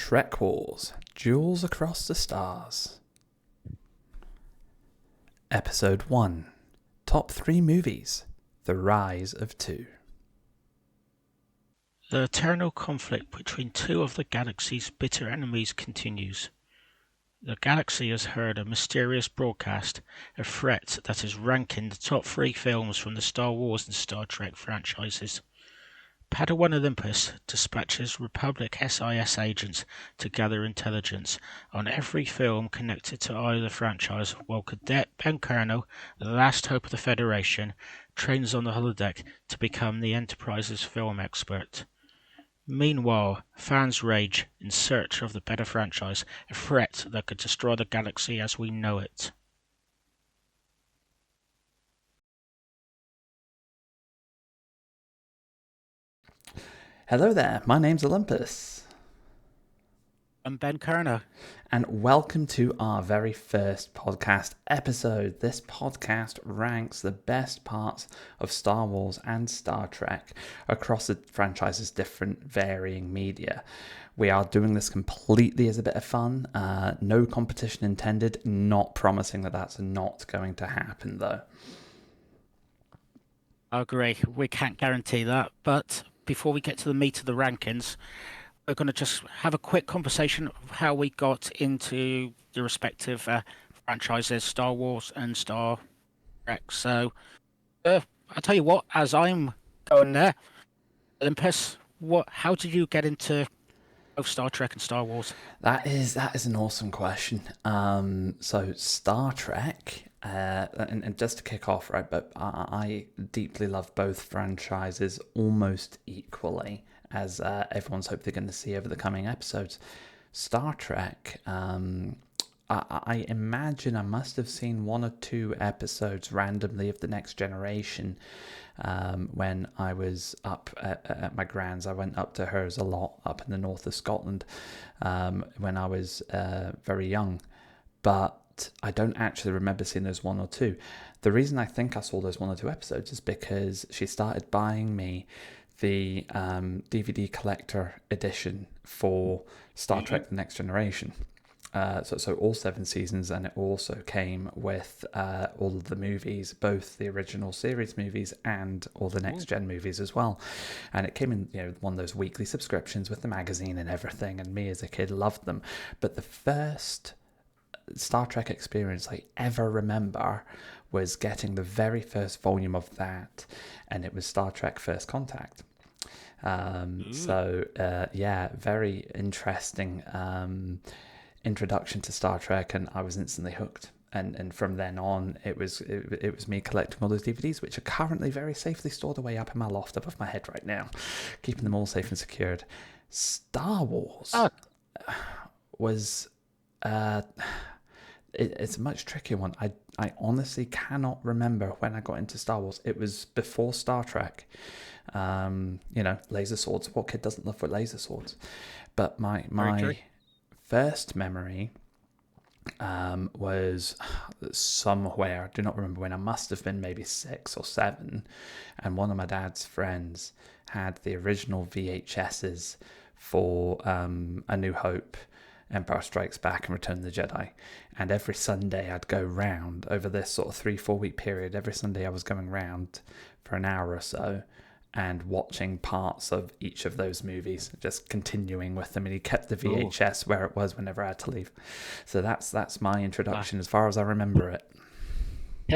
TrekWars, Duels Across the Stars. Episode 1, Top 3 Movies, The Rise of Two. The eternal conflict between two of the galaxy's bitter enemies continues. The galaxy has heard a mysterious broadcast, a threat that is ranking the top 3 films from the Star Wars and Star Trek franchises. Padawan Olympus dispatches Republic SIS agents to gather intelligence on every film connected to either franchise, while Cadet Ben Colonel, the last hope of the Federation, trains on the holodeck to become the Enterprise's film expert. Meanwhile, fans rage in search of the better franchise, a threat that could destroy the galaxy as we know it. Hello there, my name's Olympus. I'm Ben Colonel. And welcome to our very first podcast episode. This podcast ranks the best parts of Star Wars and Star Trek across the franchise's different varying media. We are doing this completely as a bit of fun. No competition intended. Not promising that that's not going to happen, though. I agree. We can't guarantee that. But before we get to the meat of the rankings, we're going to just have a quick conversation of how we got into the respective franchises, Star Wars and Star Trek. So, I'll tell you what, as I'm going there, Olympus, how did you get into both Star Trek and Star Wars? That is an awesome question. So Star Trek, and just to kick off, right, but I deeply love both franchises almost equally, as everyone's hopefully going to see over the coming episodes. Star Trek, I imagine I must have seen 1 or 2 episodes randomly of The Next Generation when I was up at my grand's. I went up to hers a lot up in the north of Scotland when I was very young. But I don't actually remember seeing those 1 or 2. The reason I think I saw those 1 or 2 episodes is because she started buying me the DVD collector edition for Star Trek The Next Generation. So all 7 seasons, and it also came with all of the movies, both the original series movies and all the next gen movies as well. And it came in, one of those weekly subscriptions with the magazine and everything. And me as a kid loved them. But the first Star Trek experience I ever remember was getting the very first volume of that, and it was Star Trek First Contact. Very interesting introduction to Star Trek, and I was instantly hooked. And from then on, it was me collecting all those DVDs, which are currently very safely stored away up in my loft above my head right now, keeping them all safe and secured. Star Wars was it's a much trickier one. I honestly cannot remember when I got into Star Wars. It was before Star Trek. Laser swords. What kid doesn't love laser swords? But my first memory was somewhere, I do not remember when. I must have been maybe 6 or 7, and one of my dad's friends had the original VHSs for A New Hope, Empire Strikes Back, and Return of the Jedi. And every Sunday I'd go round over this sort of 3-4 week period. Every Sunday I was going round for an hour or so and watching parts of each of those movies, just continuing with them. And he kept the VHS where it was whenever I had to leave. So that's my introduction as far as I remember it.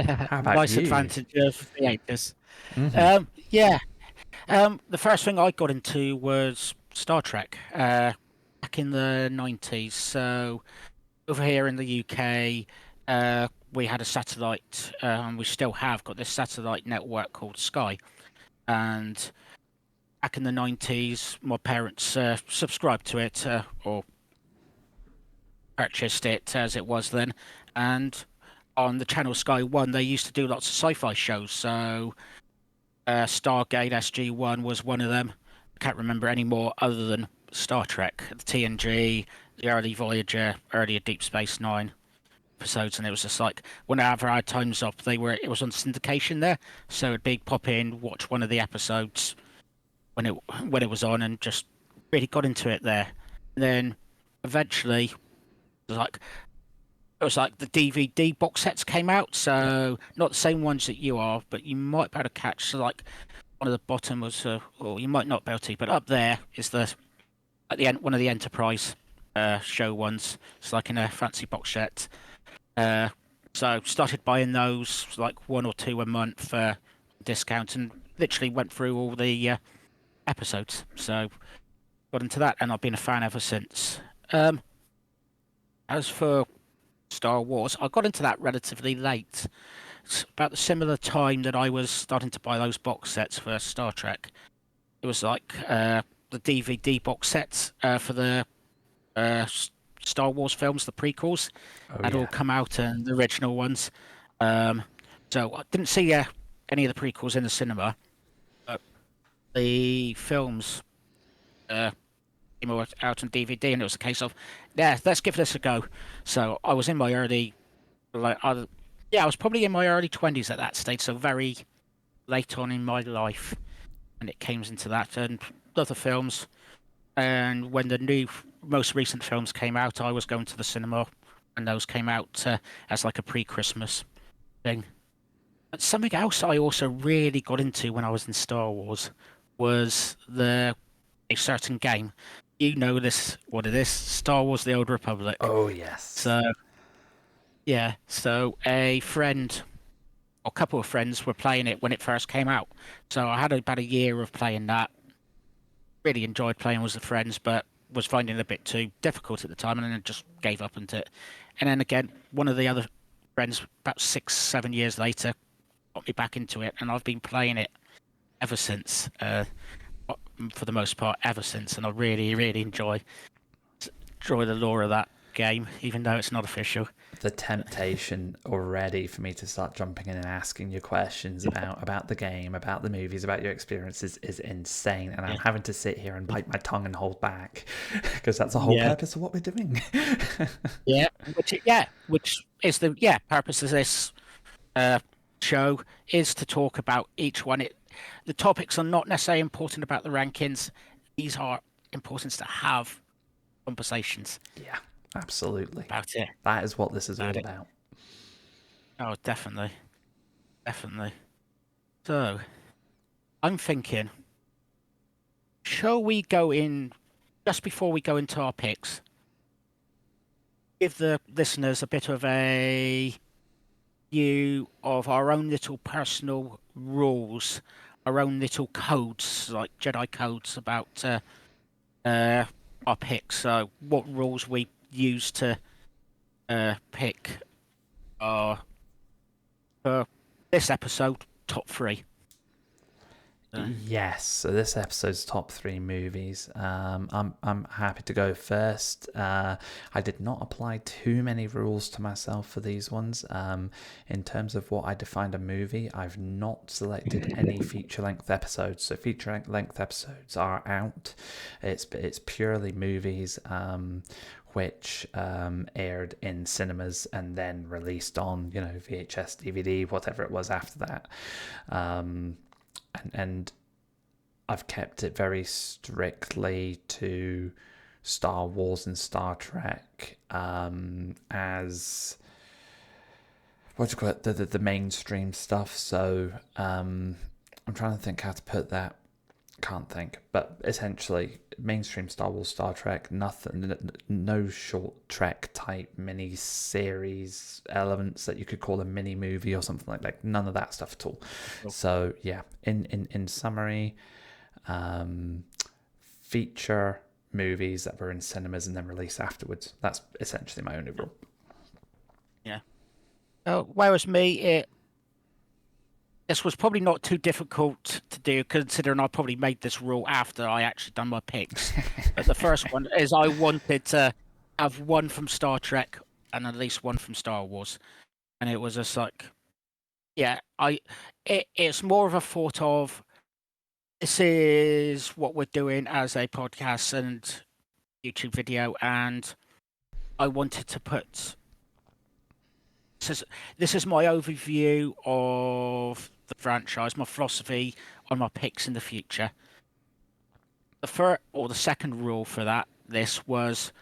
How about nice you? Advantage of VHS. Mm-hmm. The first thing I got into was Star Trek back in the 90s. So over here in the UK, we had a satellite, and we still have got this satellite network called Sky. And back in the 90s, my parents subscribed to it, or purchased it as it was then. And on the channel Sky 1, they used to do lots of sci-fi shows. So Stargate SG-1 was one of them. I can't remember any more other than Star Trek, the TNG, the early Voyager, earlier Deep Space Nine episodes. And it was just like, whenever I had times up, it was on syndication there, so it'd be pop in, watch one of the episodes when it was on, and just really got into it there. And then eventually, it was like it was like the DVD box sets came out, Yeah. so not the same ones that you are, but you might be able to catch. So like one of the bottom was, or you might not be able to, but up there is the at the end one of the Enterprise show ones. It's like in a fancy box set. Uh, so started buying those like one or two a month for discount, and literally went through all the episodes. So got into that, and I've been a fan ever since. Um, as for Star Wars, I got into that relatively late. It's about the similar time that I was starting to buy those box sets for Star Trek. It was like the DVD box sets for the uh, Star Wars films, the prequels, Oh had all yeah. come out, and the original ones. Um, so I didn't see any of the prequels in the cinema, but the films uh, came out on DVD, and it was a case of, yeah, let's give this a go. So I was in my early, like, yeah, I was probably in my early 20s at that stage, so very late on in my life, and it came into that, and other films. And when the most recent films came out, I was going to the cinema, and those came out as like a pre-Christmas thing. But something else I also really got into when I was in Star Wars was a certain game. You know this, what it is, Star Wars: The Old Republic. Oh yes. So yeah, so a friend, or a couple of friends, were playing it when it first came out. So I had about a year of playing that. Really enjoyed playing with the friends, but was finding it a bit too difficult at the time, and then I just gave up on it. And then again, one of the other friends, about 6, 7 years later, got me back into it, and I've been playing it ever since. For the most part, ever since, and I really, really enjoy the lore of that game, even though it's not official. The temptation already for me to start jumping in and asking you questions about the game, about the movies, about your experiences is insane, and I'm Yeah, having to sit here and bite my tongue and hold back because that's the whole yeah, purpose of what we're doing. yeah. Which is the purpose of this uh, show is to talk about each one. The topics are not necessarily important about the rankings. These are important to have conversations Yeah, absolutely. about it. That is what this is About all it. about. Oh, definitely, definitely. So I'm thinking, shall we go in just before we go into our picks? Give the listeners a bit of a view of our own little personal rules, our own little codes, like Jedi codes about uh, our picks. So, what rules we use to pick our for this episode top three. Yes, so this episode's top three movies. I'm happy to go first. I did not apply too many rules to myself for these ones. In terms of what I defined a movie, I've not selected any feature length episodes. So feature length episodes are out. It's purely movies. Which aired in cinemas and then released on VHS, DVD, whatever it was after that. And I've kept it very strictly to Star Wars and Star Trek as what do you call it, the mainstream stuff. So I'm trying to think how to put that. Can't think, but essentially mainstream Star Wars, Star Trek, nothing, no short Trek type mini series elements that you could call a mini movie or something like that. None of that stuff at all. So yeah, in summary, feature movies that were in cinemas and then released afterwards. That's essentially my only rule. Yeah. Whereas me, this was probably not too difficult to do, considering I probably made this rule after I actually done my picks. But the first one is I wanted to have one from Star Trek and at least one from Star Wars, and it was just like, yeah, it's more of a thought of this is what we're doing as a podcast and YouTube video, and I wanted to put this is my overview of the franchise, my philosophy on my picks in the future. The second rule for this was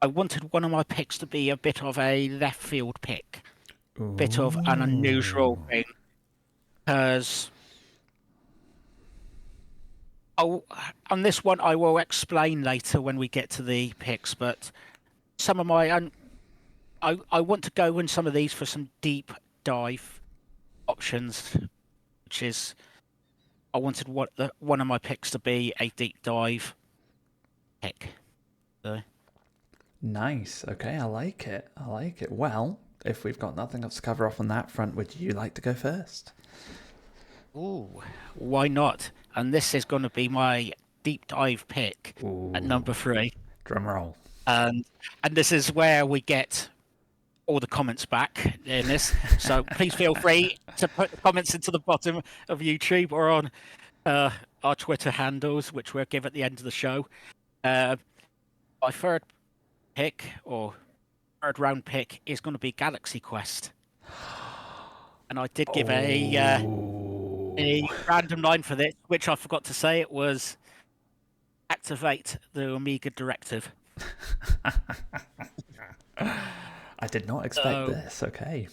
I wanted one of my picks to be a bit of a left field pick, bit of an unusual Ooh. thing, because on this one I will explain later when we get to the picks, but some of my I want to go in some of these for some deep dive options, which is I wanted one of my picks to be a deep dive pick. So, Nice. Okay, I like it. I like it. Well, if we've got nothing else to cover off on that front, would you like to go first? ooh, why not? And this is going to be my deep dive pick at Ooh, number 3, drum roll. and this is where we get all the comments back in this. So please feel free to put the comments into the bottom of YouTube or on our Twitter handles, which we'll give at the end of the show. My third pick or third round pick is going to be Galaxy Quest, and I did give a Oh. random line for this, which I forgot to say. It was activate the Amiga directive. I did not expect this. Okay.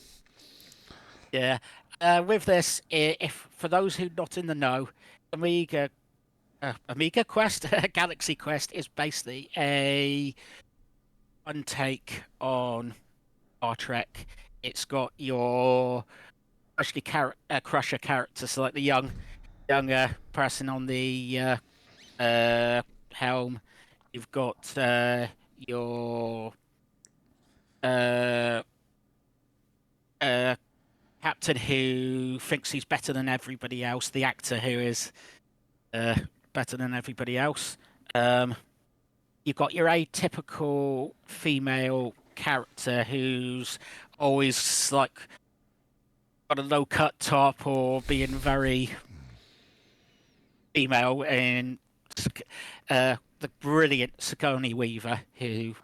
Yeah, with this, if for those who not in the know, Amiga Quest, Galaxy Quest is basically a one take on Star Trek. It's got your Crusher character, so like the younger person on the helm. You've got your uh, uh, captain who thinks he's better than everybody else. The actor who is better than everybody else. You've got your atypical female character who's always like got a low cut top or being very female, and the brilliant Sigourney Weaver, who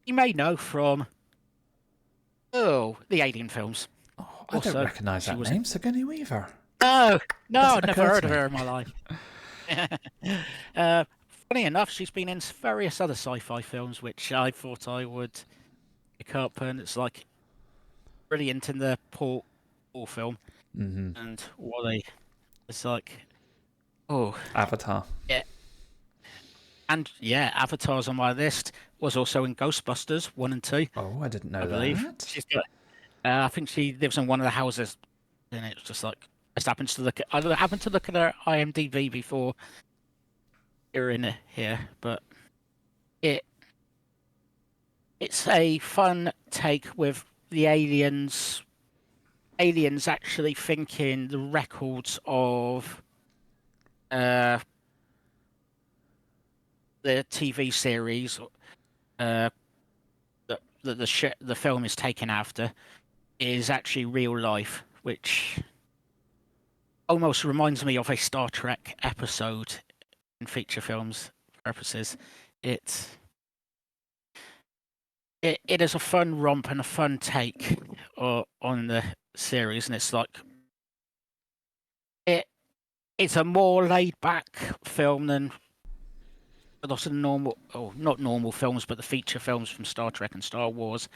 you may know from the Alien films. Oh, I don't recognise that name, Sigourney Weaver. No, I've Doesn't never occur heard to of me. her in my life. Funny enough, she's been in various other sci-fi films, which I thought I would pick up, and it's like brilliant in the Paul film, and it's like, oh, Avatar. yeah, and yeah, Avatar's on my list. Was also in Ghostbusters 1 and 2, Oh, I didn't know I believe. that. She's got, I think she lives in one of the houses, and it's just like I happened to look at her IMDb before you're in here, but it's a fun take with the aliens actually thinking the records of the TV series that the film is taken after is actually real life, which almost reminds me of a Star Trek episode in feature films purposes. It is a fun romp and a fun take on the series, and it's like it's a more laid back film than a lot of normal, not normal films, but the feature films from Star Trek and Star Wars.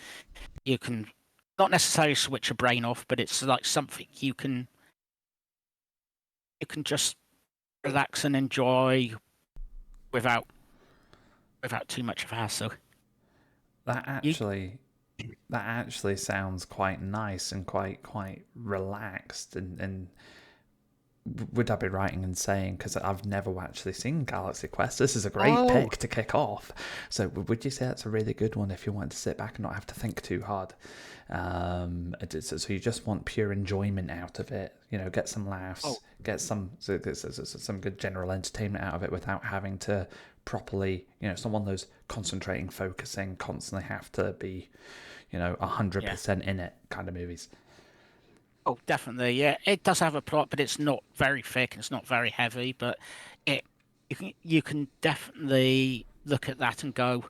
You can not necessarily switch your brain off, but it's like something you can just relax and enjoy without too much of a hassle. That actually sounds quite nice and quite relaxed. And would I be right in saying, because I've never actually seen Galaxy Quest, this is a great pick to kick off. So would you say that's a really good one if you want to sit back and not have to think too hard? So you just want pure enjoyment out of it, get some laughs, get some good general entertainment out of it without having to properly, someone those concentrating, focusing, constantly have to be, 100% in it kind of movies. Oh, definitely, yeah. It does have a plot, but it's not very thick and it's not very heavy. But you can definitely look at that and go,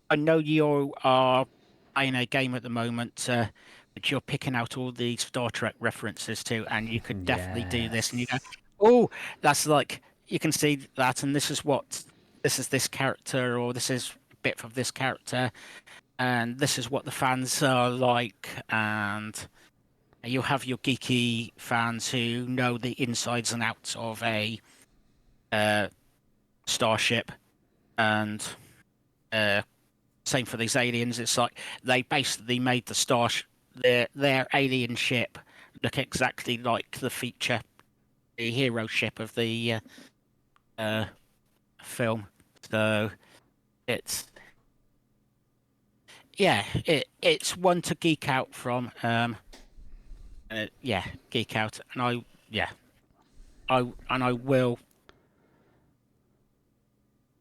I know you are playing a game at the moment, but you're picking out all the Star Trek references too, and you could definitely do this. And you go, oh, that's like, you can see that, and this is this character, or this is bit of this character, and this is what the fans are like, and you have your geeky fans who know the insides and outs of a starship, and same for these aliens. It's like they basically made their alien ship look exactly like the hero ship of the film. So it's it's one to geek out from. Geek out, and I will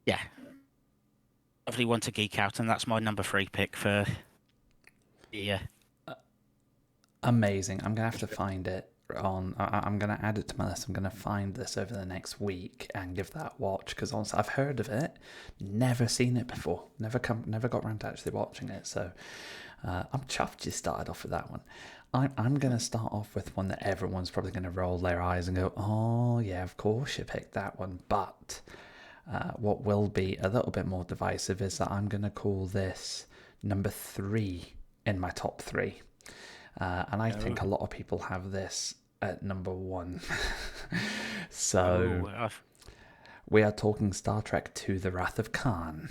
yeah definitely want to geek out, and that's my number 3 pick for the. Amazing. I'm gonna have to find it on. I'm gonna add it to my list. I'm gonna find this over the next week and give that a watch, because honestly, I've heard of it, never seen it before, never got around to actually watching it. So I'm chuffed you started off with that one. I'm gonna start off with one that everyone's probably gonna roll their eyes and go, "Oh yeah, of course you picked that one." But what will be a little bit more divisive is that I'm gonna call this number 3 in my top 3. And I think a lot of people have this at number 1. So we are talking Star Trek II: The Wrath of Khan.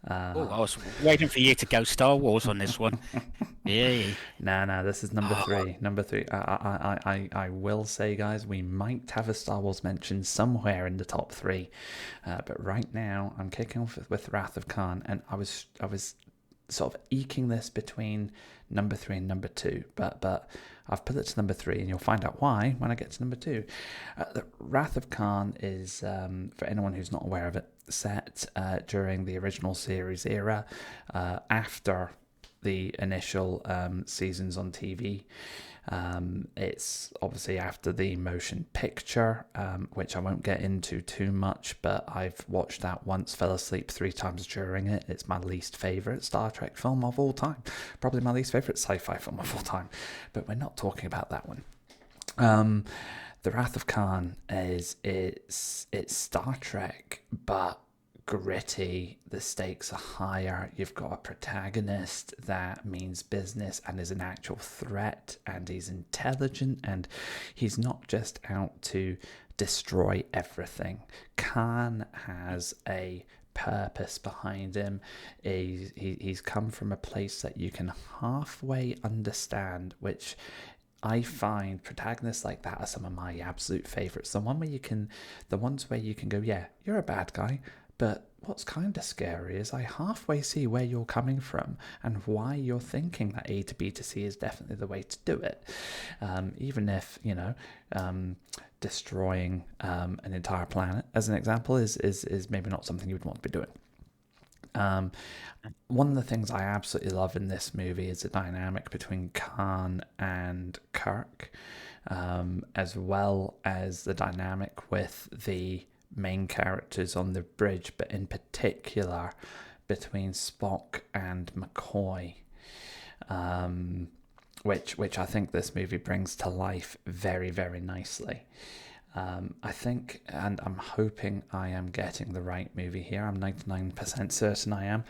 I was waiting for you to go Star Wars on this one. Yeah. Nah, this is number 3. Number 3. I will say, guys, we might have a Star Wars mention somewhere in the top 3. But right now, I'm kicking off with Wrath of Khan, and I was sort of eking this between number 3 and number 2, but I've put it to number 3, and you'll find out why when I get to number 2. The Wrath of Khan is, for anyone who's not aware of it, set during the original series era, after the initial seasons on TV. It's obviously after the motion picture, which I won't get into too much, but I've watched that once, fell asleep 3 times during it. It's my least favourite Star Trek film of all time. Probably my least favourite sci-fi film of all time. But we're not talking about that one. The Wrath of Khan it's Star Trek, but gritty. The stakes are higher. You've got a protagonist that means business and is an actual threat, and he's intelligent, and he's not just out to destroy everything. Khan has a purpose behind him. He's come from a place that you can halfway understand, which I find protagonists like that are some of my absolute favourites. The ones where you can go, yeah, you're a bad guy, but what's kind of scary is I halfway see where you're coming from and why you're thinking that A to B to C is definitely the way to do it. Even if, destroying an entire planet, as an example, is maybe not something you would want to be doing. One of the things I absolutely love in this movie is the dynamic between Khan and Kirk, as well as the dynamic with the main characters on the bridge, but in particular between Spock and McCoy, which I think this movie brings to life very, very nicely. I think, and I'm hoping I am getting the right movie here. I'm 99% certain I am.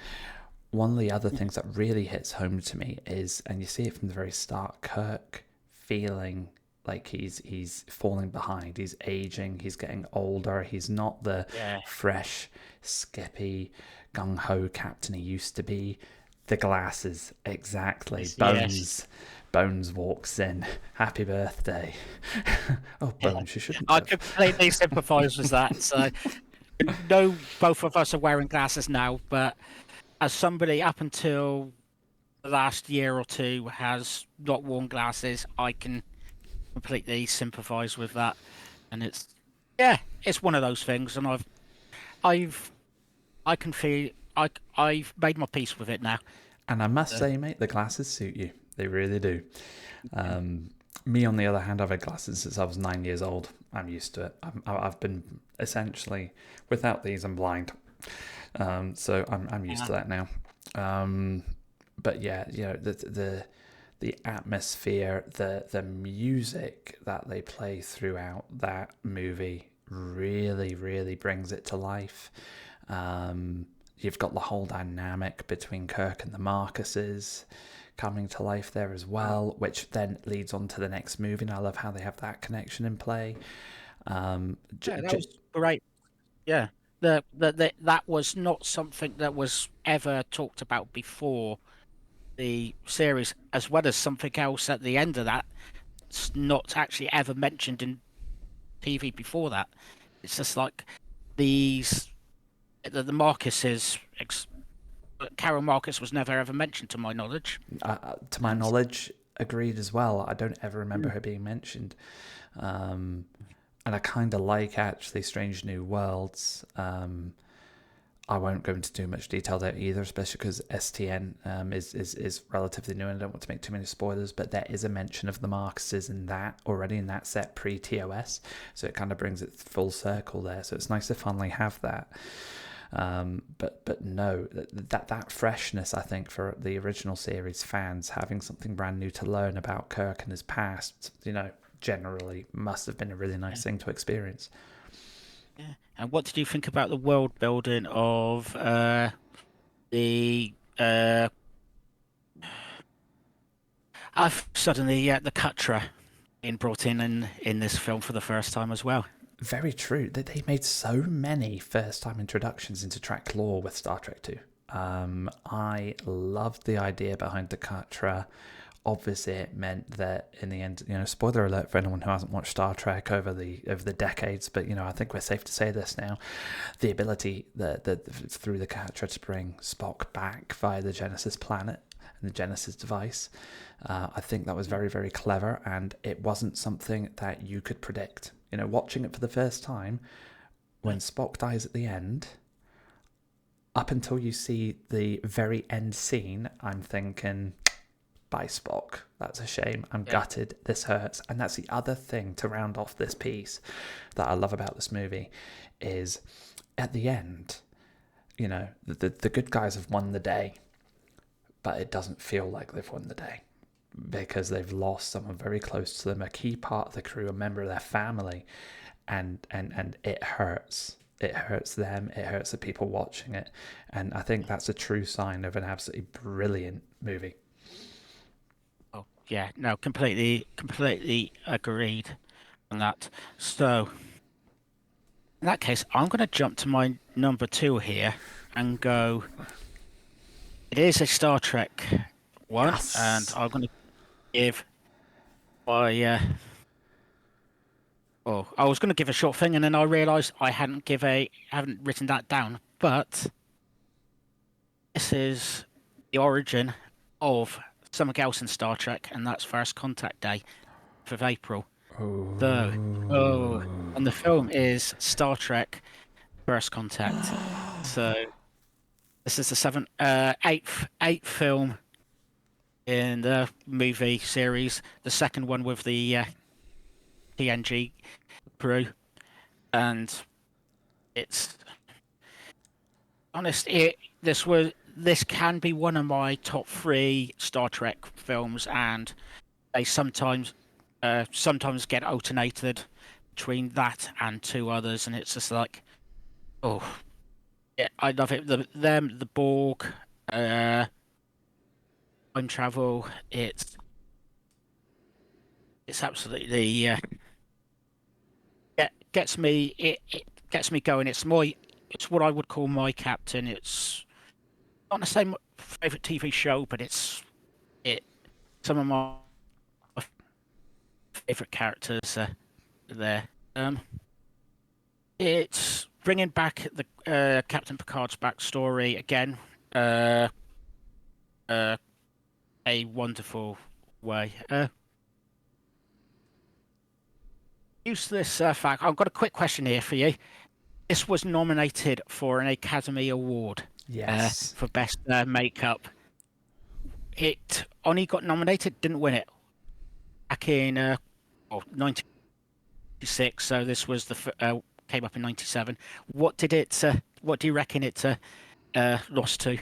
One of the other things that really hits home to me is, and you see it from the very start, Kirk feeling like he's falling behind, he's aging, he's getting older, he's not the fresh, skippy, gung-ho captain he used to be. The glasses, exactly. Bones walks in. Happy birthday. Oh, Bones, you shouldn't I have. completely sympathise with that. So, no, both of us are wearing glasses now, but as somebody up until the last year or two has not worn glasses, I can completely sympathise with that. And it's one of those things, and I've made my peace with it now. And I must say, mate, the glasses suit you. They really do. Me, on the other hand, I've had glasses since I was 9 years old. I'm used to it. I've been essentially, without these, I'm blind. So I'm used to that now. But yeah, the atmosphere, the music that they play throughout that movie really, really brings it to life. you've got the whole dynamic between Kirk and the Marcuses coming to life there as well, which then leads on to the next movie. And I love how they have that connection in play. Yeah, that was great. Yeah, that was not something that was ever talked about before the series, as well as something else at the end of that. It's not actually ever mentioned in TV before that. It's just like these the Marcuses. Carol Marcus was never ever mentioned to my knowledge. To my knowledge, agreed as well. I don't ever remember her being mentioned. And I kind of like, actually, Strange New Worlds. I won't go into too much detail there either, especially because STN is relatively new, and I don't want to make too many spoilers, but there is a mention of the Marcuses in that already, in that set pre-TOS, so it kind of brings it full circle there, so it's nice to finally have that. But no, that freshness, I think, for the original series fans, having something brand new to learn about Kirk and his past, generally must have been a really nice thing to experience. Yeah. And what did you think about the world building of the I've suddenly the Cuttra being brought in this film for the first time as well? Very true. That they made so many first-time introductions into Trek lore with Star Trek 2. I loved the idea behind the Cuttra. Obviously, it meant that in the end, spoiler alert for anyone who hasn't watched Star Trek over the decades, but I think we're safe to say this now: the ability that through the Cuttra to bring Spock back via the Genesis planet and the Genesis device. I think that was very, very clever, and it wasn't something that you could predict. Watching it for the first time, when Spock dies at the end, up until you see the very end scene, I'm thinking, bye, Spock. That's a shame. I'm gutted. This hurts. And that's the other thing to round off this piece that I love about this movie is at the end, the good guys have won the day, but it doesn't feel like they've won the day because they've lost someone very close to them, a key part of the crew, a member of their family, and it hurts. It hurts them. It hurts the people watching it. And I think that's a true sign of an absolutely brilliant movie. Oh, yeah, no, completely agreed on that. So, in that case, I'm going to jump to my number 2 here and go. It is a Star Trek one, Yes. and I'm going to give my. I was going to give a short thing, and then I realised I haven't written that down. But this is the origin of something else in Star Trek, and that's First Contact Day, 5th of April. And the film is Star Trek First Contact. So this is the eighth film in the movie series, the second one with the TNG crew, and it's honest. This can be one of my top 3 Star Trek films, and they sometimes get alternated between that and 2 others, and it's just like, oh, yeah, I love it. The Borg, time travel. It's absolutely gets me. It gets me going. It's what I would call my captain. It's not necessarily my favorite TV show, but it's some of my favorite characters there. It's bringing back the Captain Picard's backstory again. A wonderful way. Use this fact. I've got a quick question here for you. This was nominated for an Academy Award. Yes. For best makeup. It only got nominated, didn't win it. Back in 1996. So this was came up in 97. What do you reckon it lost to?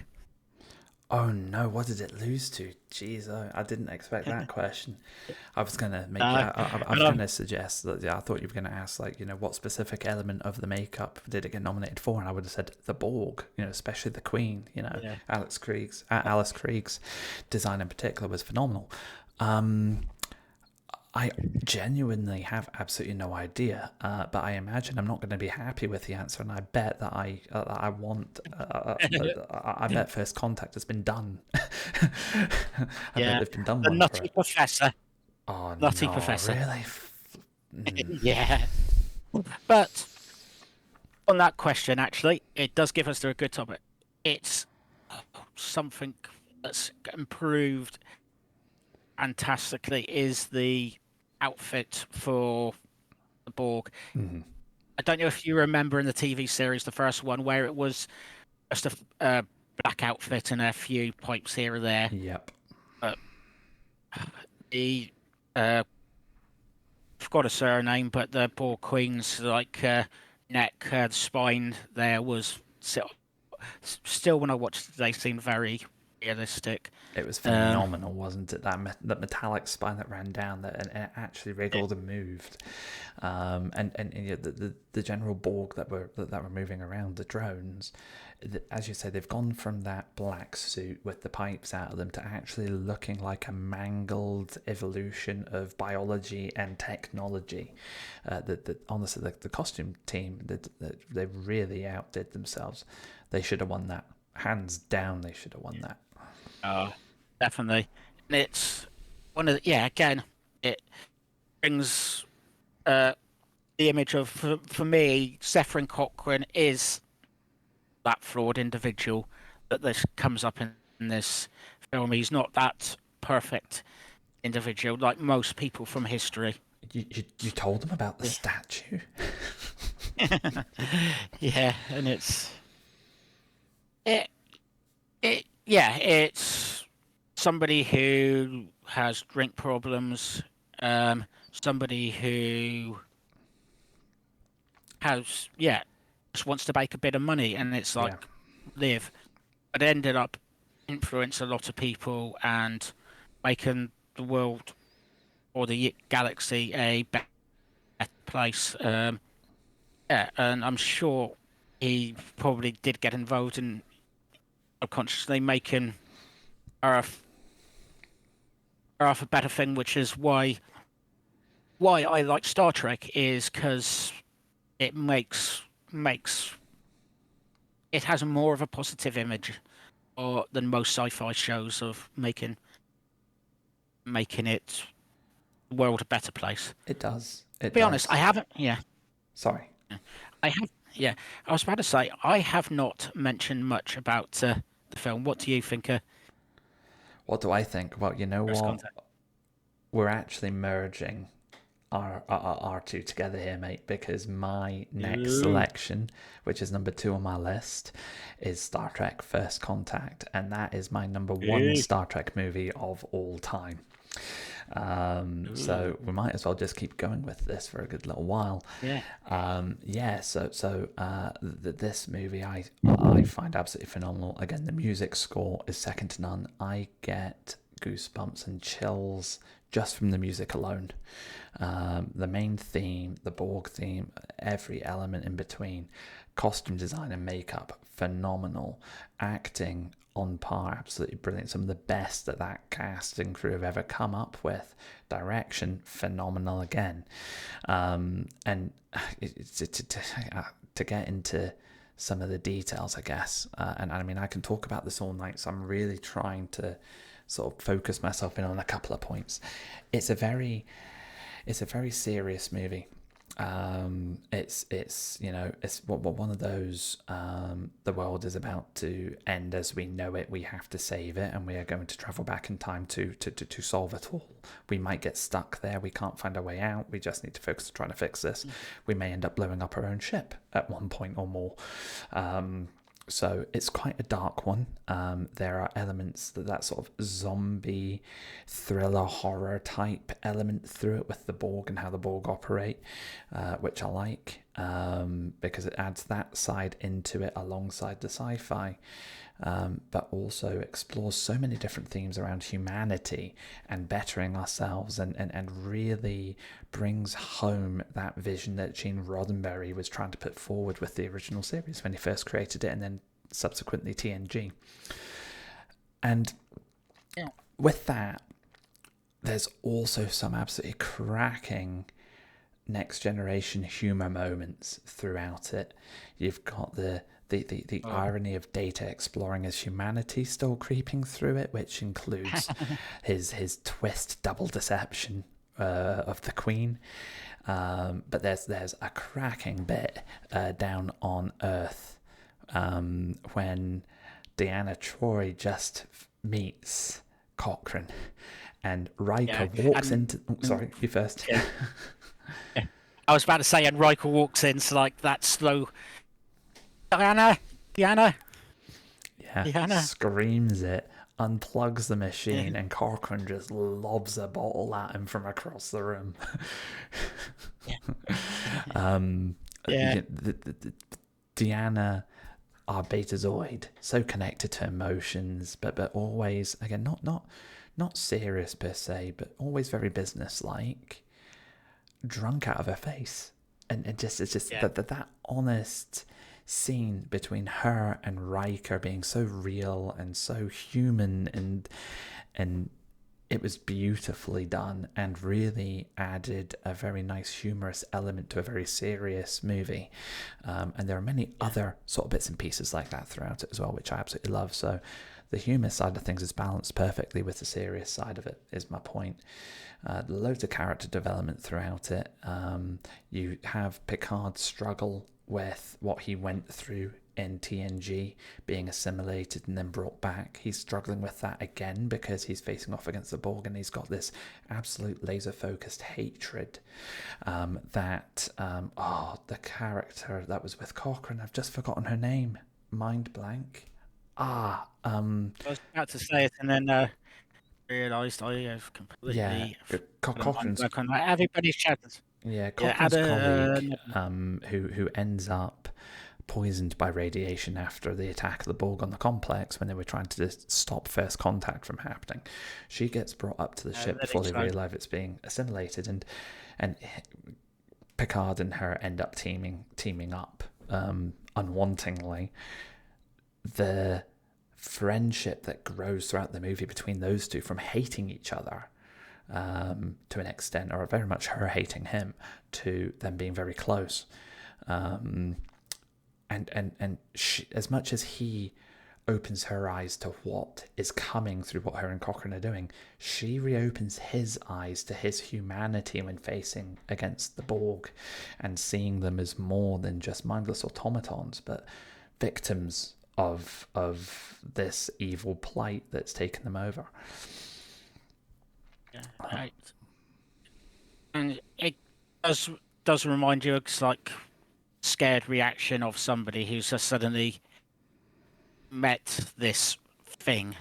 Oh no, what did it lose to? Jeez, I didn't expect that question. I was gonna make, Uh, I was and I'm, gonna suggest that, yeah, I thought you were gonna ask, like, what specific element of the makeup did it get nominated for, and I would have said the Borg, especially the Queen, yeah, Alice Krieg's design in particular was phenomenal. Um, I genuinely have absolutely no idea, but I imagine I'm not going to be happy with the answer, and I bet that I want, I bet First Contact has been done. I bet yeah, they've been done the one for Nutty it. Professor, Oh Nutty no, Professor. really? Yeah, but on that question, actually, it does give us a good topic. It's something that's improved fantastically is the outfit for the Borg. I don't know if you remember in the TV series, the first one, where it was just a black outfit and a few pipes here or there. Yep. But the forgot a surname, but the Borg Queen's neck, spine there was still when I watched, they seemed very realistic. It was Um, phenomenal, wasn't it? That metallic spine that ran down there, and it actually wriggled and moved, and the general Borg that were moving around, the drones, as you say, they've gone from that black suit with the pipes out of them to actually looking like a mangled evolution of biology and technology. Honestly, the costume team, they really outdid themselves. They should have won that, hands down. They should have won that. oh, definitely. And it's one of the, yeah, again, it brings the image of, for me, Zephyrin Cochrane is that flawed individual that this comes up in this film. He's not that perfect individual like most people from history. You told them about the statue? Yeah, and it it's somebody who has drink problems, somebody who has just wants to make a bit of money, and it's like Yeah. live, but ended up influence a lot of people and making the world or the galaxy a better place. Yeah, and I'm sure he probably did get involved in subconsciously making Earth a better thing, which is why I like Star Trek is because it makes it has more of a positive image or than most sci-fi shows of making it the world a better place. It does. It Be honest, I does. haven't. Yeah, Sorry. I have. Yeah, I was about to say I have not mentioned much about the film. What do you think? What do I think? Well, you know First what? Contact. We're actually merging our two together here, mate, because my next Ooh. selection, which is number 2 on my list, is Star Trek First Contact, and that is my number 1 Ooh. Star Trek movie of all time. So we might as well just keep going with this for a good little while. Yeah. Yeah. This movie I find absolutely phenomenal. Again, the music score is second to none. I get goosebumps and chills just from the music alone. The main theme, the Borg theme, every element in between, costume design and makeup, phenomenal. Acting on par, absolutely brilliant. Some of the best that cast and crew have ever come up with. Direction, phenomenal again. And to get into some of the details, I guess, and I mean, I can talk about this all night, so I'm really trying to sort of focus myself in on a couple of points. It's a very serious movie. It's it's one of those, the world is about to end as we know it. We have to save it, and we are going to travel back in time to solve it all. We might get stuck there. We can't find our way out. We just need to focus on trying to fix this. We may end up blowing up our own ship at one point or more. So it's quite a dark one. There are elements that sort of zombie thriller horror type element through it with the Borg and how the Borg operate, which I like. because it adds that side into it alongside the sci-fi, but also explores so many different themes around humanity and bettering ourselves, and really brings home that vision that Gene Roddenberry was trying to put forward with the original series when he first created it, and then subsequently TNG. And with that, there's also some absolutely cracking next generation humor moments throughout it. You've got the irony of Data exploring his humanity still creeping through it, which includes his twist double deception of the Queen. But there's a cracking bit down on Earth when Deanna Troi just meets Cochrane, and Riker walks into. Sorry, you first. Yeah. I was about to say, and Riker walks in, so like that slow. Diana. Yeah, Diana. Screams it, unplugs the machine, and Cochrane just lobs a bottle at him from across the room. Deanna, our Betazoid, so connected to emotions, but always, again, not serious per se, but always very businesslike, drunk out of her face, and it's just that honest scene between her and Riker being so real and so human, and it was beautifully done and really added a very nice humorous element to a very serious movie. And there are many other sort of bits and pieces like that throughout it as well, which I absolutely love. So the humor side of things is balanced perfectly with the serious side of it, is my point. Loads of character development throughout it. You have Picard struggle with what he went through in TNG, being assimilated and then brought back. He's struggling with that again because he's facing off against the Borg, and he's got this absolute laser-focused hatred that the character that was with Cochrane, I've just forgotten her name. Mind blank. I was about to say it, and then realised I have completely. Cochrane's. Everybody's chatted. Yeah, Cochrane's colleague, who ends up poisoned by radiation after the attack of the Borg on the complex when they were trying to just stop first contact from happening. She gets brought up to the ship before they realise it's being assimilated, and Picard and her end up teaming up unwantingly. The friendship that grows throughout the movie between those two, from hating each other to an extent, or very much her hating him, to them being very close. And she, as much as he opens her eyes to what is coming through what her and Cochrane are doing, she reopens his eyes to his humanity when facing against the Borg, and seeing them as more than just mindless automatons, but victims of this evil plight that's taken them over. Yeah, right. And it does remind you, it's like scared reaction of somebody who's just suddenly met this thing.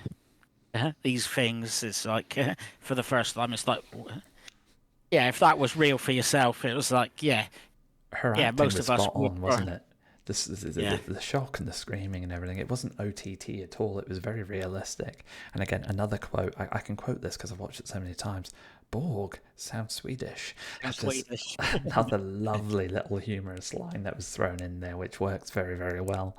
These things, it's like for the first time, it's like, yeah, if that was real for yourself, it was like, her acting most was of us spot on, wasn't it? The shock and the screaming and everything, it wasn't OTT at all. It was very realistic. And again, another quote, I can quote this because I've watched it so many times. Borg sounds Swedish. Another lovely little humorous line that was thrown in there, which works very, very well.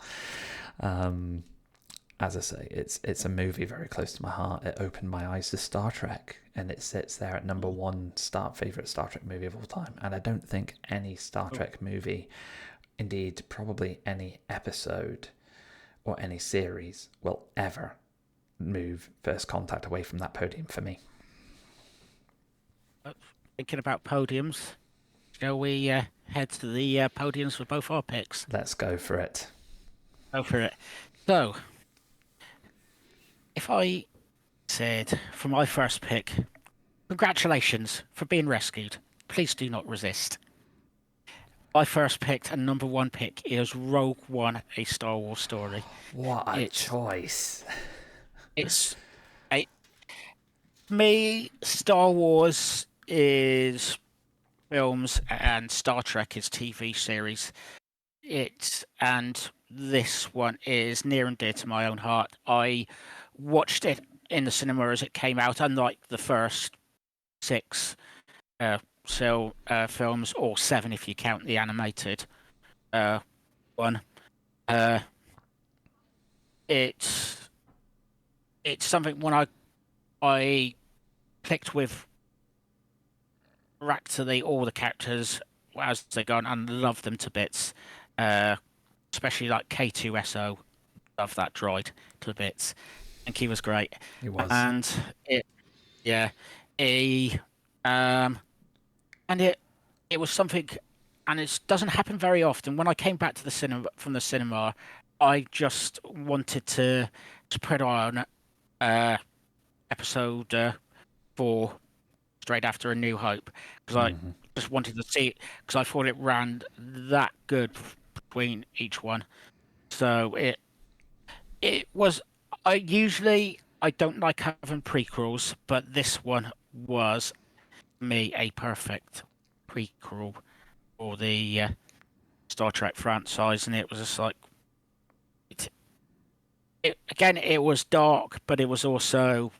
As I say, it's a movie very close to my heart. It opened my eyes to Star Trek, and it sits there at number one favourite Star Trek movie of all time. And I don't think any Star Trek movie, indeed probably any episode or any series, will ever move First Contact away from that podium for me. Thinking about podiums, shall we head to the podiums for both our picks? Let's go for it. So, if I said for my first pick, congratulations for being rescued, please do not resist. My first pick and number one pick is Rogue One, a Star Wars story. What a choice. Me, Star Wars is films and Star Trek is TV series. And this one is near and dear to my own heart. I watched it in the cinema as it came out, unlike the first 6 films, or 7 if you count the animated one. It's something when I clicked with practically all the characters as they go on and love them to bits. Especially like K2SO, love that droid to bits. I think he was great. He was. And it was something, and it doesn't happen very often. When I came back to the cinema from the cinema, I just wanted to put on episode 4 straight after A New Hope, because I just wanted to see it, because I thought it ran that good between each one. So it was. I don't like having prequels, but this one was me a perfect prequel for the Star Trek franchise, and it was just like it was dark, but it was also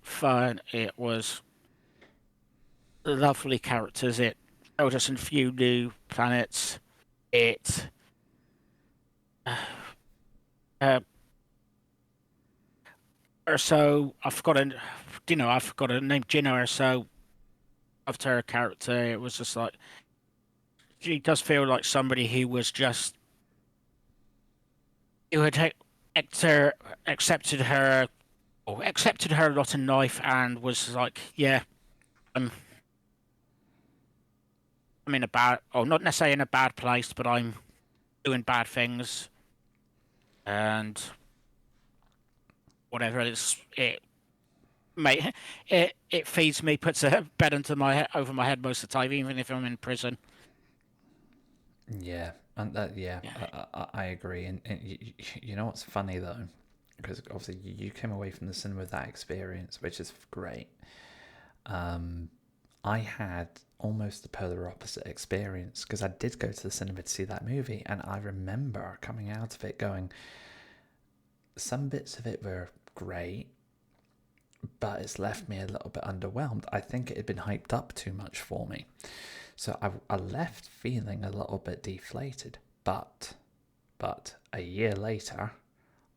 fun. It was lovely characters. It showed us a few new planets. It Urso, I've forgotten her name, Gina Urso. Loved her character. It was just like, she does feel like somebody who had accepted her lot in life, and was like, I'm in a bad, or not necessarily in a bad place, but I'm doing bad things, and whatever it feeds me, puts a bed over my head most of the time, even if I'm in prison. Yeah, and I agree. And you know what's funny though, because obviously you came away from the cinema with that experience, which is great. I had almost the polar opposite experience, because I did go to the cinema to see that movie, and I remember coming out of it going, some bits of it were great, but it's left me a little bit underwhelmed. I think it had been hyped up too much for me. So I left feeling a little bit deflated. But a year later,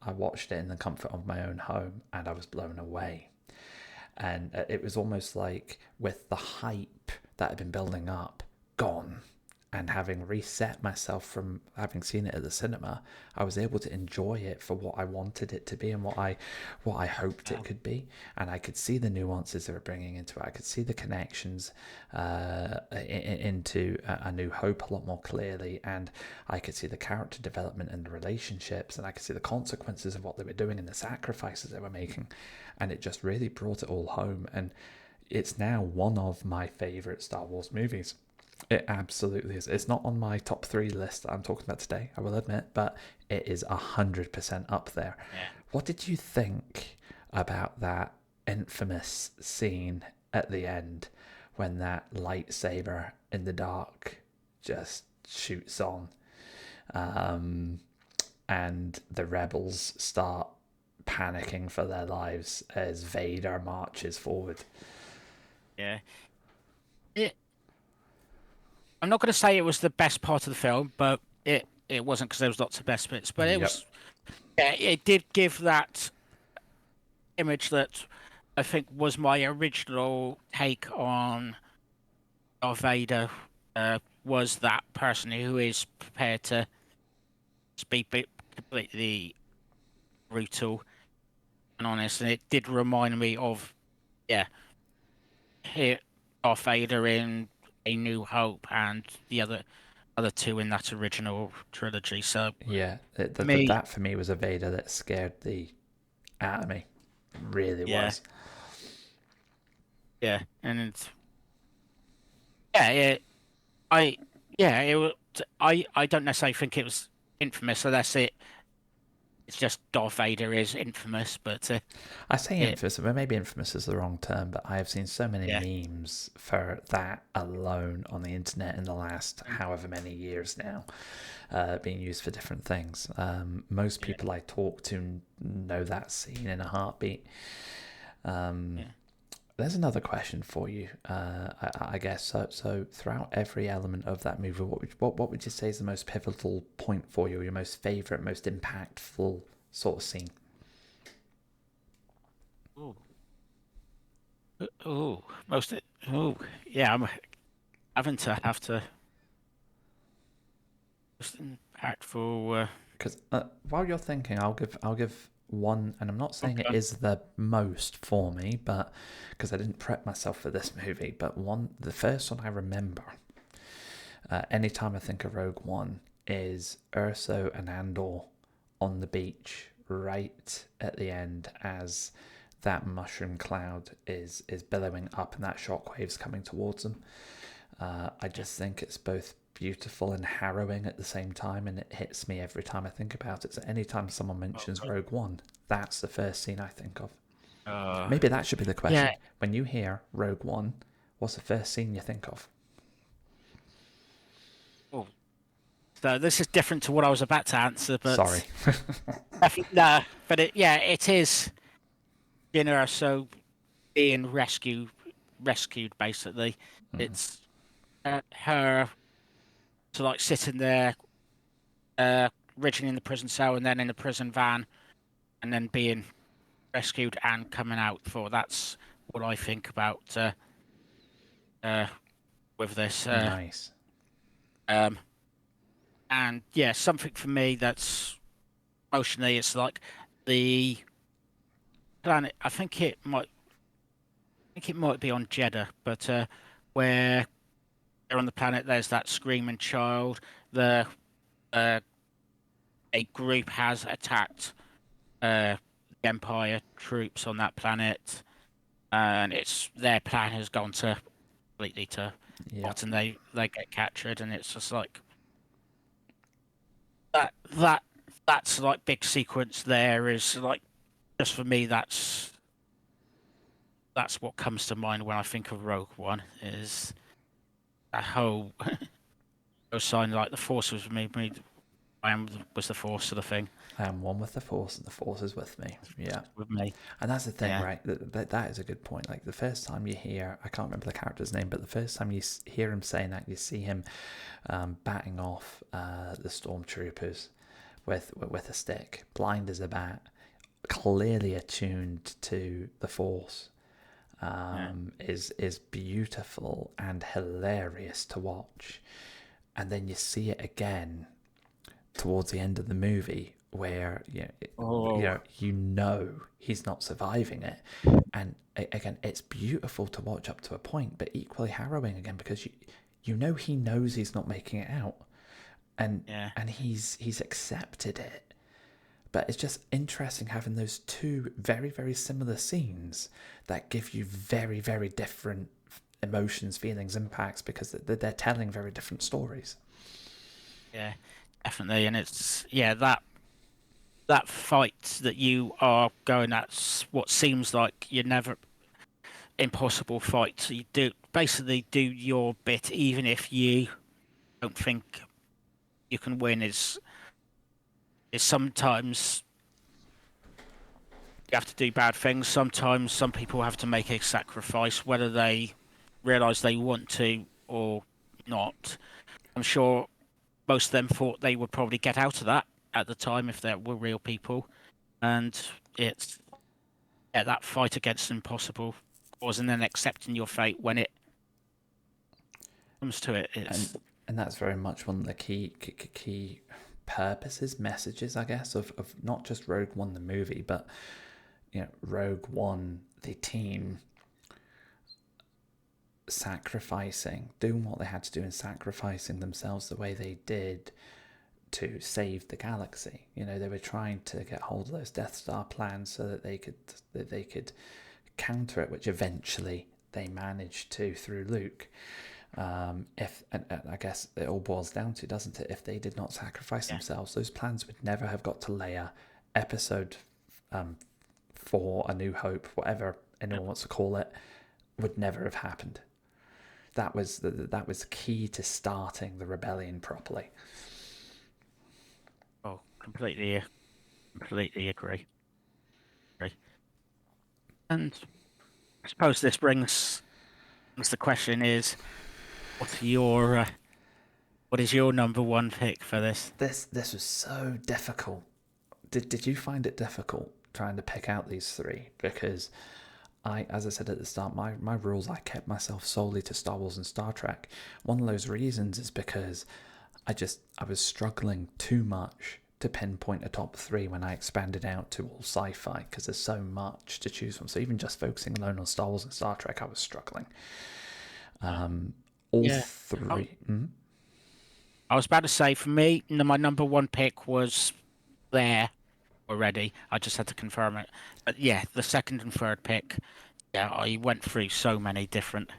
I watched it in the comfort of my own home, and I was blown away. And it was almost like, with the hype that had been building up gone, and having reset myself from having seen it at the cinema, I was able to enjoy it for what I wanted it to be, and what I hoped it could be. And I could see the nuances they were bringing into it. I could see the connections into A New Hope a lot more clearly, and I could see the character development and the relationships, and I could see the consequences of what they were doing and the sacrifices they were making. And it just really brought it all home. And it's now one of my favourite Star Wars movies. It absolutely is. It's not on my top 3 list that I'm talking about today, I will admit, but it is 100% up there. Yeah. What did you think about that infamous scene at the end, when that lightsaber in the dark just shoots on, and the rebels start panicking for their lives as Vader marches forward? Yeah. I'm not going to say it was the best part of the film, but it wasn't, because there was lots of best bits. But it did give that image that I think was my original take on Darth Vader, was that person who is prepared to be completely brutal and honest. And it did remind me of, Darth Vader in A New Hope, and the other 2 in that original trilogy. So that for me was a Vader that scared the out of me. Really was. Yeah, and it's it was. I don't necessarily think it was infamous, unless it It's just Darth Vader is infamous, but I say it, infamous, but maybe infamous is the wrong term, but I have seen so many yeah, memes for that alone on the internet in the last however many years now, being used for different things. Most yeah, people I talk to know that scene in a heartbeat. yeah. There's another question for you, I guess. So throughout every element of that movie, what would you say is the most pivotal point for you, your most favorite, most impactful sort of scene? Ooh. Ooh, ooh, yeah. I'm having to have to most impactful. Because while you're thinking, I'll give one, and I'm not saying it Okay. is the most for me, but because I didn't prep myself for this movie, but the first one I remember, anytime I think of Rogue One, is Urso and Andor on the beach right at the end as that mushroom cloud is billowing up and that shockwave's coming towards them. I just think it's both beautiful and harrowing at the same time, and it hits me every time I think about it. So anytime someone mentions Okay. Rogue One, that's the first scene I think of. Uh, Maybe that should be the yeah. question. When you hear Rogue One, what's the first scene you think of? Oh, so this is different to what I was about to answer, Sorry. but I think no, but yeah, it is. So being rescued basically. It's her to like sitting there, originally in the prison cell and then in the prison van, and then being rescued and coming out for. That's what I think about uh, with this. Nice. Um, and yeah, something for me that's emotionally, it's like the planet. I think it might be on Jeddah, but where they're on the planet, there's that screaming child. The uh, a group has attacked the Empire troops on that planet, and it's their plan has gone to completely to Yeah. pot, and they get captured, and it's just like that's like big sequence. There is like just for me, that's what comes to mind when I think of Rogue One is that whole sign like the Force was me. Was the Force sort of thing I am one with the Force, and the Force is with me. Yeah. with me. And that's the thing, Yeah, right? That is a good point. Like the first time you hear, I can't remember the character's name, but the first time you hear him saying that, you see him batting off the stormtroopers with a stick, blind as a bat, clearly attuned to the Force. yeah, Is beautiful and hilarious to watch, and then you see it again towards the end of the movie where oh you know he's not surviving it, and again it's beautiful to watch up to a point, but equally harrowing again because you know he knows he's not making it out, and yeah. he's accepted it. But it's just interesting having those two very very similar scenes that give you very very different emotions, feelings, impacts because they're telling very different stories. Yeah, definitely. And it's yeah that fight that you are going at, what seems like you're never impossible fight. So you do basically do your bit, even if you don't think you can win. Is sometimes you have to do bad things. Sometimes some people have to make a sacrifice, whether they realize they want to or not. I'm sure most of them thought they would probably get out of that at the time if they were real people. And it's yeah, that fight against impossible cause and then accepting your fate when it comes to it. and It's and that's very much one of the key purposes, messages, I guess, of not just Rogue One the movie, but Rogue One the team sacrificing, doing what they had to do and sacrificing themselves the way they did to save the galaxy. They were trying to get hold of those Death Star plans so that they could counter it, which eventually they managed to through Luke. If and I guess it all boils down to, doesn't it? If they did not sacrifice yeah, themselves, those plans would never have got to Leia, episode 4, A New Hope, whatever anyone wants to call it, would never have happened. That was key to starting the rebellion properly. Oh, completely agree. And I suppose this brings the question is, what is your number one pick for this? This was so difficult. Did you find it difficult trying to pick out these three? Because as I said at the start, my rules, I kept myself solely to Star Wars and Star Trek. One of those reasons is because I was struggling too much to pinpoint a top 3 when I expanded out to all sci-fi, because there's so much to choose from. So even just focusing alone on Star Wars and Star Trek, I was struggling. All three. I was about to say, for me, my number one pick was there already. I just had to confirm it. But yeah, the second and third pick, I went through so many different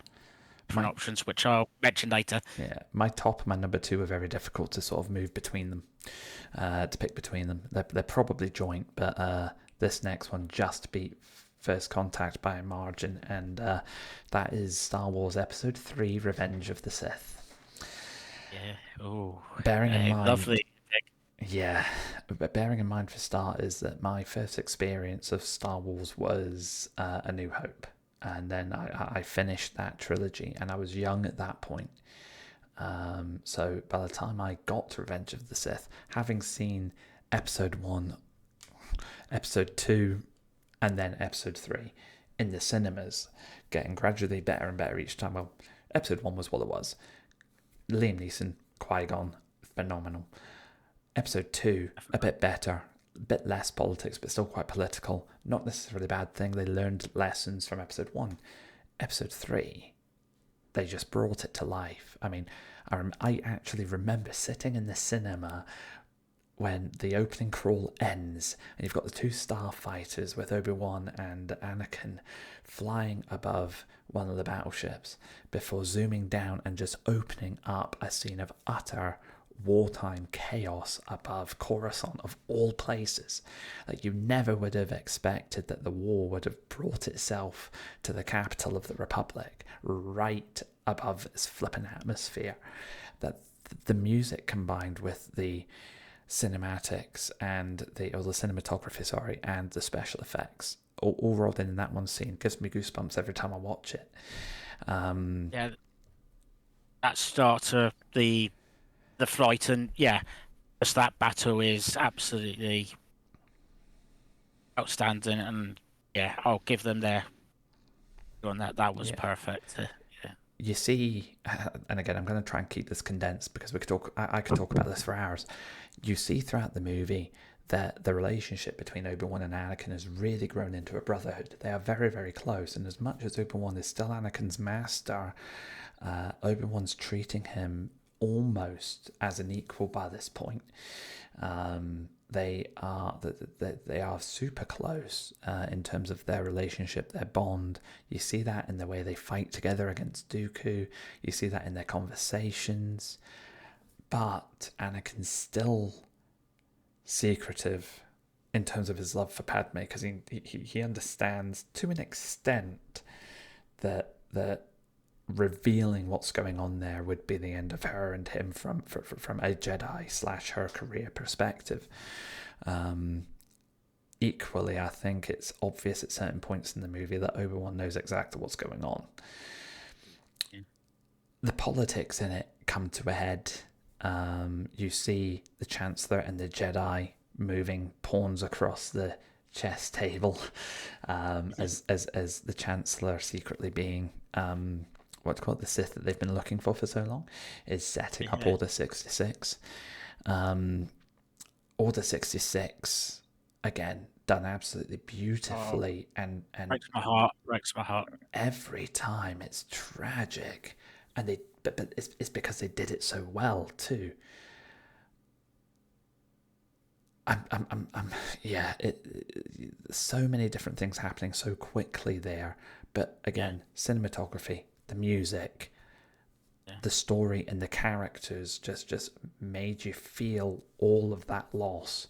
options, which I'll mention later. Yeah, my top and my number 2 are very difficult to sort of move between them, to pick between them. They're probably joint, but this next one just beat First Contact by a margin, and that is Star Wars Episode 3, Revenge of the Sith. Yeah, oh, bearing in mind, lovely. Yeah, but bearing in mind for starters that my first experience of Star Wars was A New Hope, and then I finished that trilogy, and I was young at that point. So by the time I got to Revenge of the Sith, having seen Episode 1, Episode 2, and then Episode 3 in the cinemas, getting gradually better and better each time. Well, Episode 1 was what it was. Liam Neeson, Qui-Gon, phenomenal. Episode 2, a bit better, a bit less politics, but still quite political. Not necessarily a bad thing. They learned lessons from Episode 1. Episode 3, they just brought it to life. I mean, I actually remember sitting in the cinema when the opening crawl ends, and you've got the 2 starfighters with Obi-Wan and Anakin flying above one of the battleships before zooming down and just opening up a scene of utter wartime chaos above Coruscant, of all places. Like, you never would have expected that the war would have brought itself to the capital of the Republic, right above this flipping atmosphere. That the music combined with the cinematics and the cinematography, and the special effects, all rolled in that one scene, gives me goosebumps every time I watch it. Yeah, that start of the flight, and just that battle is absolutely outstanding, and I'll give them their on that. That was perfect. You see, and again, I'm going to try and keep this condensed because I could talk about this for hours. You see throughout the movie that the relationship between Obi-Wan and Anakin has really grown into a brotherhood. They are very, very close, and as much as Obi-Wan is still Anakin's master, Obi-Wan's treating him almost as an equal by this point. They are super close in terms of their relationship, their bond. You see that in the way they fight together against Dooku. You see that in their conversations. But Anakin's still secretive in terms of his love for Padme, because he understands to an extent that revealing what's going on there would be the end of her and him from a Jedi / her career perspective. Equally, I think it's obvious at certain points in the movie that Obi-Wan knows exactly what's going on. The politics in it come to a head. You see the Chancellor and the Jedi moving pawns across the chess table, as the Chancellor secretly being the Sith that they've been looking for so long, is setting up Order 66. Order 66, again, done absolutely beautifully, and breaks my heart every time. It's tragic, and but it's because they did it so well too. So many different things happening so quickly there, but again, cinematography, the music, the story, and the characters just made you feel all of that loss.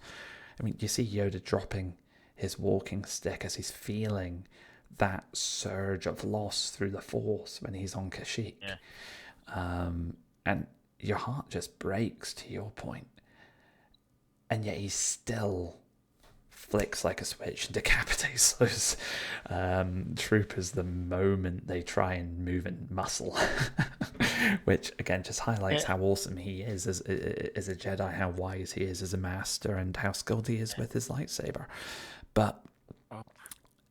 I mean, you see Yoda dropping his walking stick as he's feeling that surge of loss through the Force when he's on Kashyyyk. Yeah. And your heart just breaks, to your point. And yet he still flicks like a switch and decapitates those troopers the moment they try and move in muscle. Which, again, just highlights how awesome he is as a Jedi, how wise he is as a master, and how skilled he is with his lightsaber. But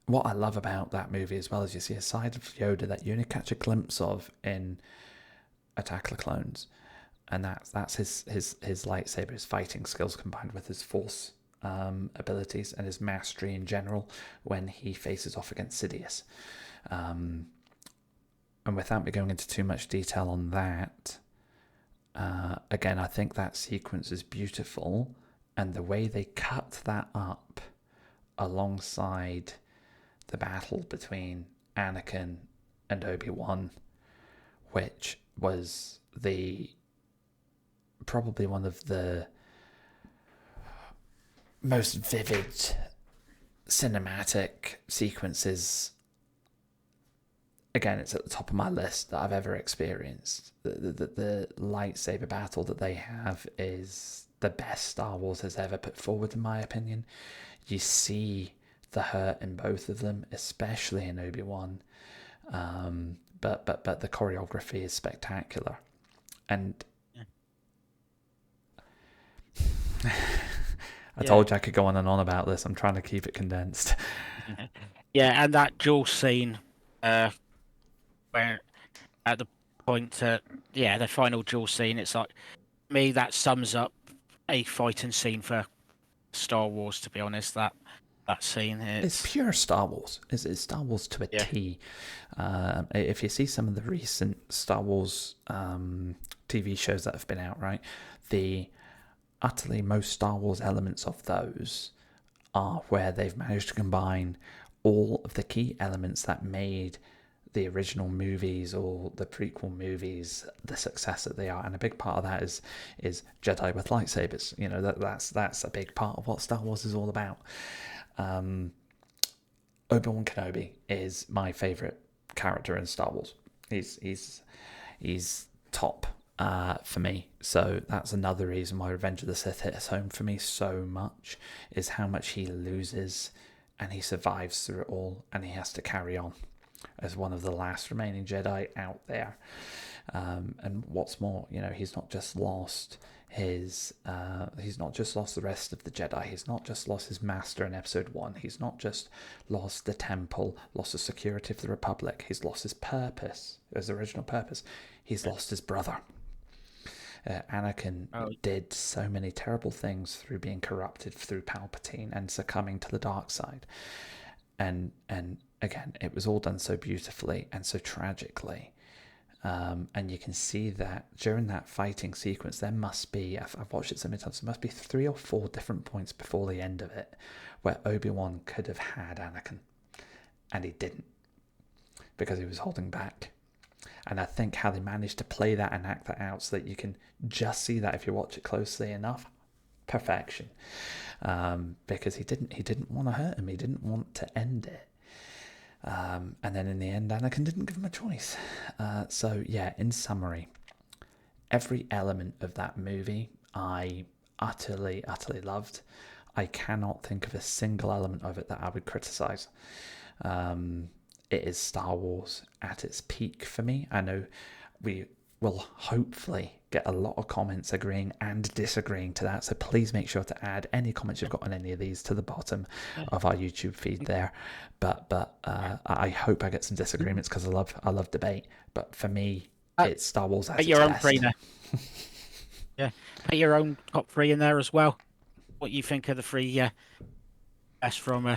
what I love about that movie as well is you see a side of Yoda that you only catch a glimpse of in Attack of the Clones. And that's his lightsaber, his fighting skills combined with his Force abilities and his mastery in general when he faces off against Sidious. And without me going into too much detail on that, again, I think that sequence is beautiful, and the way they cut that up alongside the battle between Anakin and Obi-Wan, which was probably one of the most vivid cinematic sequences. Again, it's at the top of my list that I've ever experienced. The lightsaber battle that they have is the best Star Wars has ever put forward, in my opinion. You see the hurt in both of them, especially in Obi-Wan. But the choreography is spectacular. And I told you I could go on and on about this. I'm trying to keep it condensed. Yeah, and that duel scene, where at the point, the final duel scene, it's like, me, that sums up a fighting scene for Star Wars, to be honest. That scene, it's pure Star Wars. It's Star Wars to a T. If you see some of the recent Star Wars TV shows that have been out, right, the utterly most Star Wars elements of those are where they've managed to combine all of the key elements that made the original movies or the prequel movies the success that they are, and a big part of that is Jedi with lightsabers. You know, that's a big part of what Star Wars is all about. Obi-Wan Kenobi is my favorite character in Star Wars. He's top for me. So that's another reason why Revenge of the Sith hits home for me so much, is how much he loses and he survives through it all, and he has to carry on as one of the last remaining Jedi out there. And what's more, you know, he's not just lost the rest of the Jedi. He's not just lost his master in Episode 1. He's not just lost the temple, lost the security of the Republic. He's lost his purpose, his original purpose. He's lost his brother. Anakin did so many terrible things through being corrupted through Palpatine and succumbing to the dark side. And again, it was all done so beautifully and so tragically. And you can see that during that fighting sequence, there must be, I've watched it so many times, there must be 3 or 4 different points before the end of it where Obi-Wan could have had Anakin. And he didn't, because he was holding back. And I think how they managed to play that and act that out so that you can just see that if you watch it closely enough, perfection. Because he didn't want to hurt him. He didn't want to end it. And then in the end, Anakin didn't give him a choice. So yeah, in summary, every element of that movie I utterly, utterly loved. I cannot think of a single element of it that I would criticize. It is Star Wars at its peak for me. I know we will hopefully get a lot of comments agreeing and disagreeing to that, so please make sure to add any comments you've got on any of these to the bottom of our YouTube feed there. But I hope I get some disagreements, because I love debate. But for me, it's Star Wars at its your own best. three there. Yeah, put your own top 3 in there as well. What you think are the 3 best from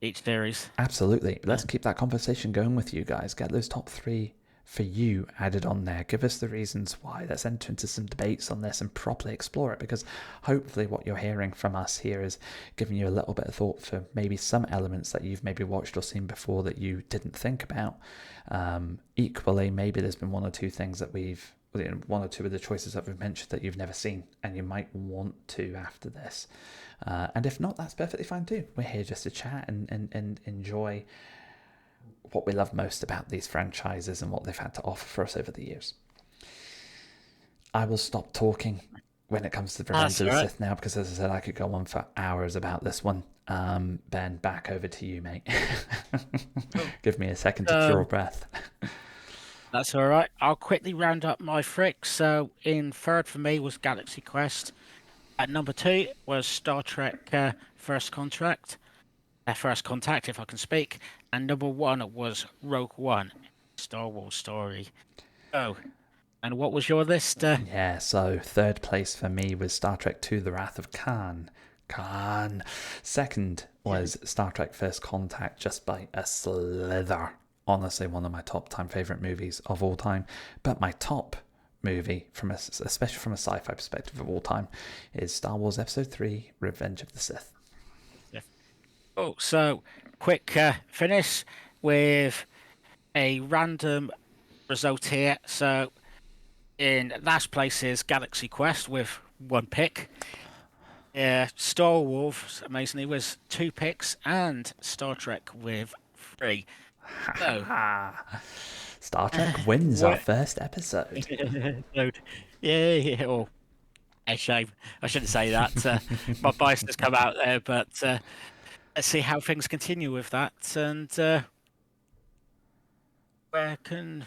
each series? Absolutely. Let's keep that conversation going with you guys. Get those top 3 for you added on there. Give us the reasons why. Let's enter into some debates on this and properly explore it, because hopefully what you're hearing from us here is giving you a little bit of thought for maybe some elements that you've maybe watched or seen before that you didn't think about. Equally, maybe there's been 1 or 2 things that we've one or two of the choices that we've mentioned that you've never seen, and you might want to after this. And if not, that's perfectly fine too. We're here just to chat and enjoy what we love most about these franchises and what they've had to offer for us over the years. I will stop talking when it comes to the Revenge of the Sith now, because as I said, I could go on for hours about this one. Ben, back over to you, mate. Give me a second to draw breath. That's all right. I'll quickly round up my fricks. So in third for me was Galaxy Quest. At number 2 was Star Trek First Contact, if I can speak. And number 1 was Rogue One, Star Wars story. Oh, and what was your list? Yeah, so third place for me was Star Trek II: The Wrath of Khan. Second was Star Trek First Contact, just by a slither. Honestly, one of my top time favourite movies of all time. But my top movie, especially from a sci-fi perspective of all time, is Star Wars Episode 3: Revenge of the Sith. Oh, so quick finish with a random result here. So in last place is Galaxy Quest with 1 pick. Star Wars, amazingly, was 2 picks, and Star Trek with 3. So, Star Trek wins our first episode. yeah. Oh, a shame. I shouldn't say that. My bias has come out there, but let's see how things continue with that. And where can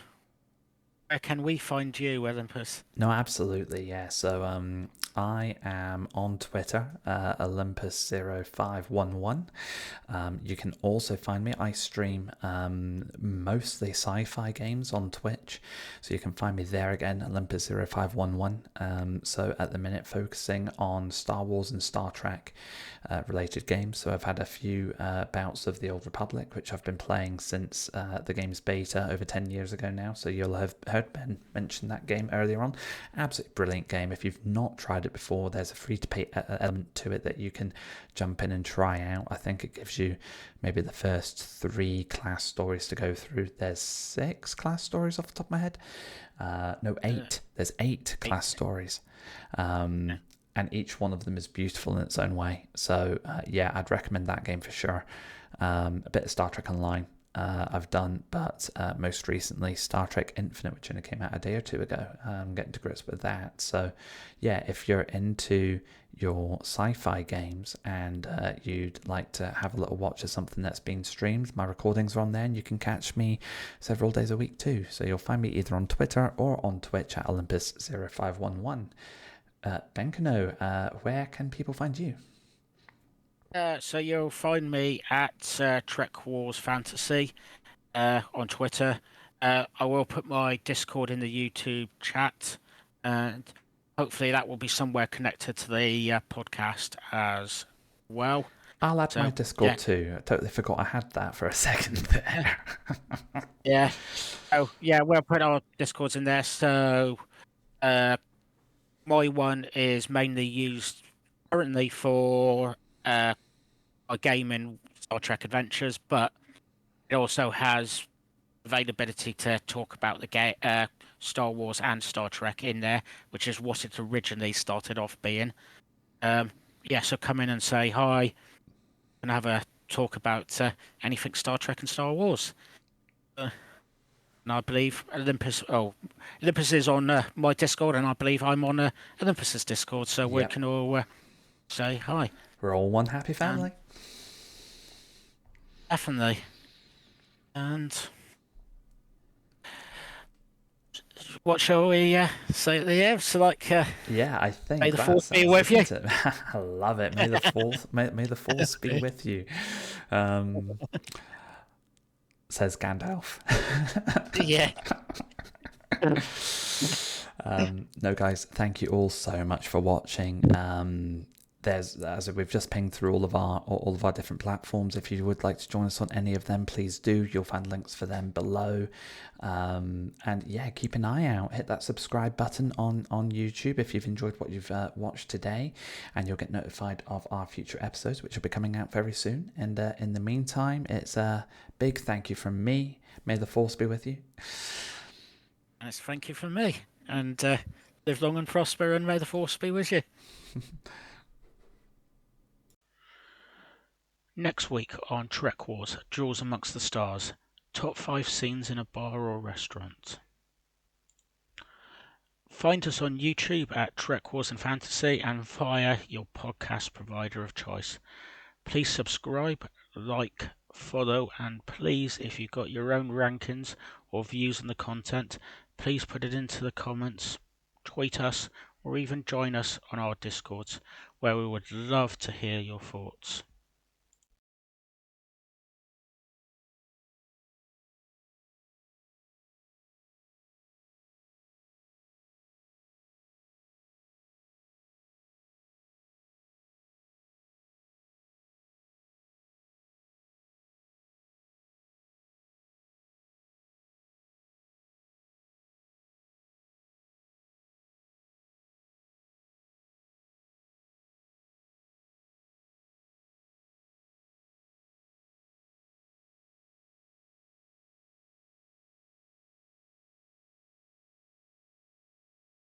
we find you, Olympus? No, absolutely, yeah. So I am on Twitter, Olympus0511. You can also find me. I stream mostly sci-fi games on Twitch, so you can find me there again, Olympus0511. So at the minute, focusing on Star Wars and Star Trek related games. So I've had a few bouts of the Old Republic, which I've been playing since the game's beta over 10 years ago now. So you'll have heard Ben mention that game earlier on. Absolutely brilliant game. If you've not tried it before, there's a free-to-play element to it that you can jump in and try out. I think it gives you maybe the first 3 class stories to go through. There's 6 class stories off the top of my head. No, 8. There's 8 class stories. And each one of them is beautiful in its own way. So yeah, I'd recommend that game for sure. A bit of Star Trek Online I've done, but most recently Star Trek Infinite, which only came out a day or 2 ago. I'm getting to grips with that. So yeah, if you're into your sci-fi games and you'd like to have a little watch of something that's been streamed, my recordings are on there, and you can catch me several days a week too. So you'll find me either on Twitter or on Twitch at Olympus0511. Benkano, where can people find you? So you'll find me at TrekWars Fantasy on Twitter. I will put my Discord in the YouTube chat, and hopefully that will be somewhere connected to the podcast as well. I'll add my Discord too. I totally forgot I had that for a second there. Yeah. Oh, yeah, we'll put our Discords in there. So my one is mainly used currently for a game in Star Trek Adventures, but it also has availability to talk about the Star Wars and Star Trek in there, which is what it originally started off being. Yeah, so come in and say hi and have a talk about anything Star Trek and Star Wars. And I believe Olympus is on my Discord, and I believe I'm on Olympus's Discord, so we can all say hi. We're all one happy family. Definitely. And what shall we say at the end? So, yeah, I think may the force be with you. I love it. May the force, may the force be with you. Says Gandalf. Yeah. No, guys, thank you all so much for watching. As we've just pinged through all of our different platforms. If you would like to join us on any of them, please do. You'll find links for them below. And yeah, keep an eye out. Hit that subscribe button on YouTube if you've enjoyed what you've watched today, and you'll get notified of our future episodes, which will be coming out very soon. And in the meantime, it's a big thank you from me. May the force be with you. And it's thank you from me. and live long and prosper, and may the force be with you. Next week on TrekWars, Duels Amongst the Stars, top 5 scenes in a bar or restaurant. Find us on YouTube at TrekWars and Fantasy and via your podcast provider of choice. Please subscribe, like, follow, and please, if you've got your own rankings or views on the content, please put it into the comments, tweet us, or even join us on our Discords, where we would love to hear your thoughts.